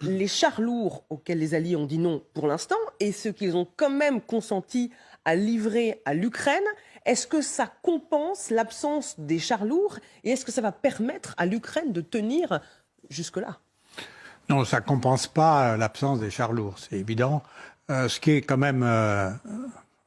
les chars lourds auxquels les Alliés ont dit non pour l'instant et ce qu'ils ont quand même consenti à livrer à l'Ukraine, est-ce que ça compense l'absence des chars lourds et est-ce que ça va permettre à l'Ukraine de tenir jusque-là? Non, ça ne compense pas l'absence des chars lourds, c'est évident. Ce qui est quand même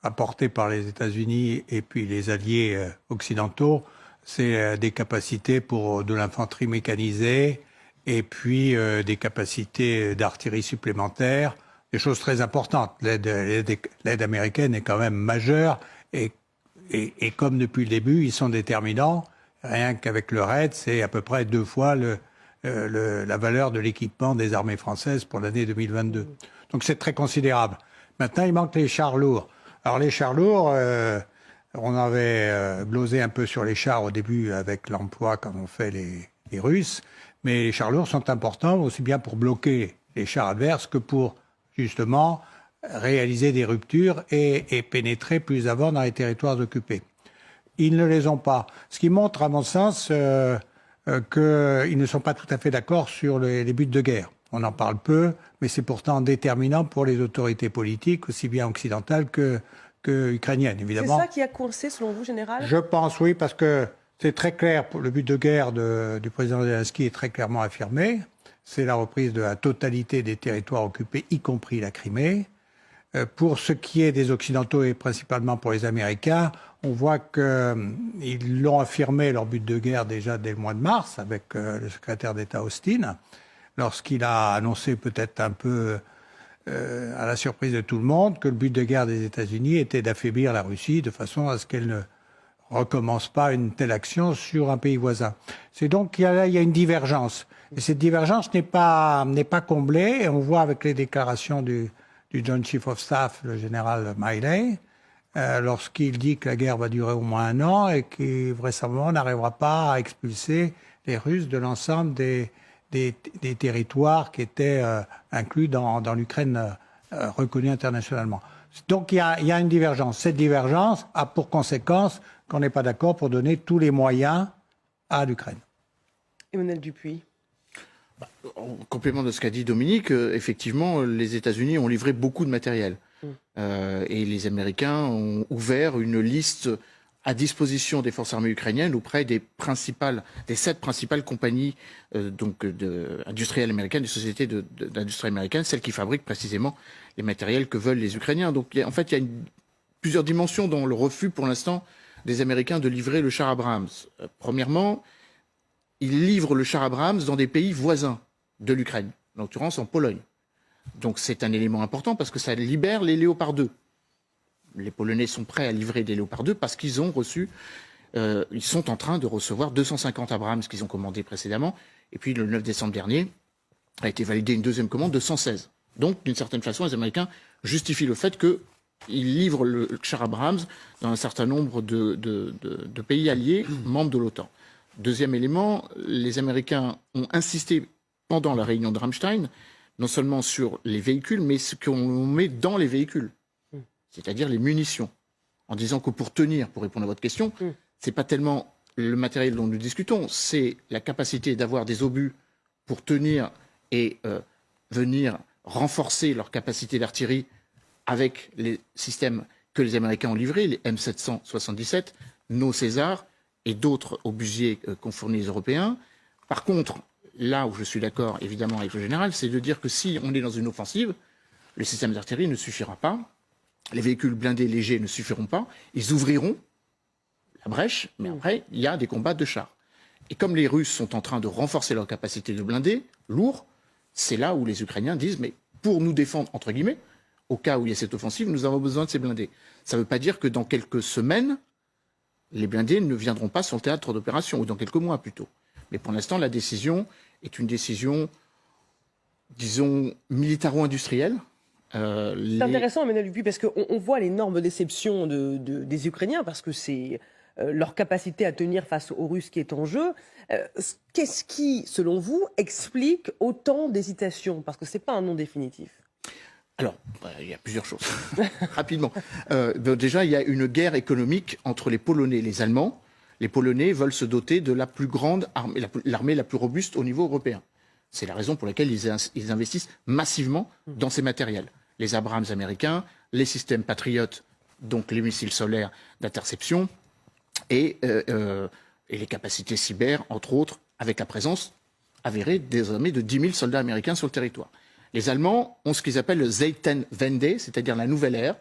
apporté par les États-Unis et puis les alliés occidentaux, c'est des capacités pour de l'infanterie mécanisée et puis des capacités d'artillerie supplémentaires, des choses très importantes. L'aide américaine est quand même majeure et comme depuis le début, ils sont déterminants. Rien qu'avec le raid, c'est à peu près 2 fois la valeur de l'équipement des armées françaises pour l'année 2022. Donc c'est très considérable. Maintenant, il manque les chars lourds. Alors les chars lourds, on avait glosé un peu sur les chars au début avec l'emploi qu'en ont fait les Russes, mais les chars lourds sont importants aussi bien pour bloquer les chars adverses que pour justement réaliser des ruptures et pénétrer plus avant dans les territoires occupés. Ils ne les ont pas. Ce qui montre, à mon sens, qu'ils ne sont pas tout à fait d'accord sur les buts de guerre. On en parle peu, mais c'est pourtant déterminant pour les autorités politiques, aussi bien occidentales que ukrainiennes, évidemment. C'est ça qui a coincé, selon vous, général? Je pense, oui, parce que c'est très clair, le but de guerre du président Zelensky est très clairement affirmé. C'est la reprise de la totalité des territoires occupés, y compris la Crimée. Pour ce qui est des Occidentaux et principalement pour les Américains, on voit qu'ils l'ont affirmé, leur but de guerre, déjà dès le mois de mars, avec le secrétaire d'État Austin, lorsqu'il a annoncé peut-être un peu à la surprise de tout le monde que le but de guerre des États-Unis était d'affaiblir la Russie de façon à ce qu'elle ne recommence pas une telle action sur un pays voisin. C'est donc qu'il y a une divergence. Et cette divergence n'est pas comblée, et on voit avec les déclarations du Joint Chief of Staff, le général Milley, lorsqu'il dit que la guerre va durer au moins 1 an et qu'il vraisemblablement n'arrivera pas à expulser les Russes de l'ensemble des territoires qui étaient inclus dans l'Ukraine reconnue internationalement. Donc il y a une divergence. Cette divergence a pour conséquence qu'on n'est pas d'accord pour donner tous les moyens à l'Ukraine. Emmanuel Dupuis. En complément de ce qu'a dit Dominique, effectivement, les États-Unis ont livré beaucoup de matériel. Et les Américains ont ouvert une liste à disposition des forces armées ukrainiennes auprès des 7 principales compagnies industrielles américaines, des sociétés d'industrie américaines, celles qui fabriquent précisément les matériels que veulent les Ukrainiens. Donc en fait, il y a plusieurs dimensions dans le refus pour l'instant des Américains de livrer le char Abrams. Premièrement, ils livrent le char Abrams dans des pays voisins de l'Ukraine, en l'occurrence en Pologne. Donc c'est un élément important parce que ça libère les Léopard 2. Les Polonais sont prêts à livrer des Léopard 2 parce qu'ils ont reçu, ils sont en train de recevoir 250 Abrams qu'ils ont commandés précédemment. Et puis le 9 décembre dernier a été validée une deuxième commande de 116. Donc d'une certaine façon, les Américains justifient le fait qu'ils livrent le char Abrams dans un certain nombre de pays alliés, membres de l'OTAN. Deuxième élément, les Américains ont insisté pendant la réunion de Ramstein, non seulement sur les véhicules, mais ce qu'on met dans les véhicules, c'est-à-dire les munitions, en disant que pour répondre à votre question, c'est pas tellement le matériel dont nous discutons, c'est la capacité d'avoir des obus pour tenir et venir renforcer leur capacité d'artillerie avec les systèmes que les Américains ont livrés, les M777, nos César, et d'autres obusiers qu'ont fournis les Européens. Par contre, là où je suis d'accord évidemment avec le général, c'est de dire que si on est dans une offensive, le système d'artillerie ne suffira pas, les véhicules blindés légers ne suffiront pas, ils ouvriront la brèche, mais après, il y a des combats de chars. Et comme les Russes sont en train de renforcer leur capacité de blindés lourds, c'est là où les Ukrainiens disent, mais pour nous défendre, entre guillemets, au cas où il y a cette offensive, nous avons besoin de ces blindés. Ça ne veut pas dire que dans quelques semaines, les blindés ne viendront pas sur le théâtre d'opération, ou dans quelques mois plutôt. Mais pour l'instant, la décision est une décision, disons, militaro-industrielle. C'est intéressant, Emmanuel Dupuis, parce qu'on voit l'énorme déception des Ukrainiens, parce que c'est leur capacité à tenir face aux Russes qui est en jeu. Qu'est-ce qui, selon vous, explique autant d'hésitation? Parce que ce n'est pas un non définitif. Alors, il y a plusieurs choses. Rapidement. Déjà, il y a une guerre économique entre les Polonais et les Allemands. Les Polonais veulent se doter de la plus grande armée, l'armée la plus robuste au niveau européen. C'est la raison pour laquelle ils investissent massivement dans ces matériels. Les Abrams américains, les systèmes Patriot, donc les missiles solaires d'interception, et les capacités cyber, entre autres, avec la présence avérée désormais de 10 000 soldats américains sur le territoire. Les Allemands ont ce qu'ils appellent le Zeitenwende, c'est-à-dire la nouvelle ère,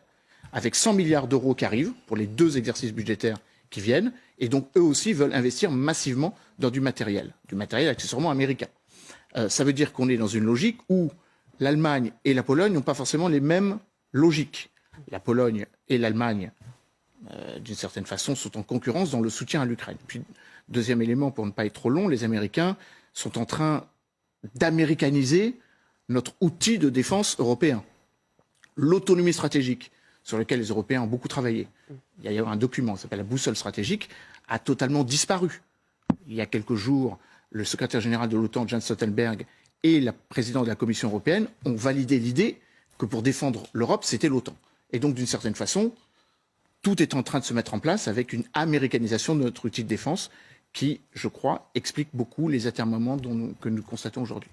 avec 100 milliards d'euros qui arrivent pour les 2 exercices budgétaires qui viennent, et donc eux aussi veulent investir massivement dans du matériel accessoirement américain. Ça veut dire qu'on est dans une logique où l'Allemagne et la Pologne n'ont pas forcément les mêmes logiques. La Pologne et l'Allemagne, d'une certaine façon, sont en concurrence dans le soutien à l'Ukraine. Puis, deuxième élément, pour ne pas être trop long, les Américains sont en train d'américaniser notre outil de défense européen. L'autonomie stratégique, sur lequel les Européens ont beaucoup travaillé. Il y a un document qui s'appelle la boussole stratégique, a totalement disparu. Il y a quelques jours, le secrétaire général de l'OTAN, Jens Stoltenberg, et la présidente de la Commission européenne ont validé l'idée que pour défendre l'Europe, c'était l'OTAN. Et donc, d'une certaine façon, tout est en train de se mettre en place avec une américanisation de notre outil de défense qui, je crois, explique beaucoup les atermoiements que nous constatons aujourd'hui.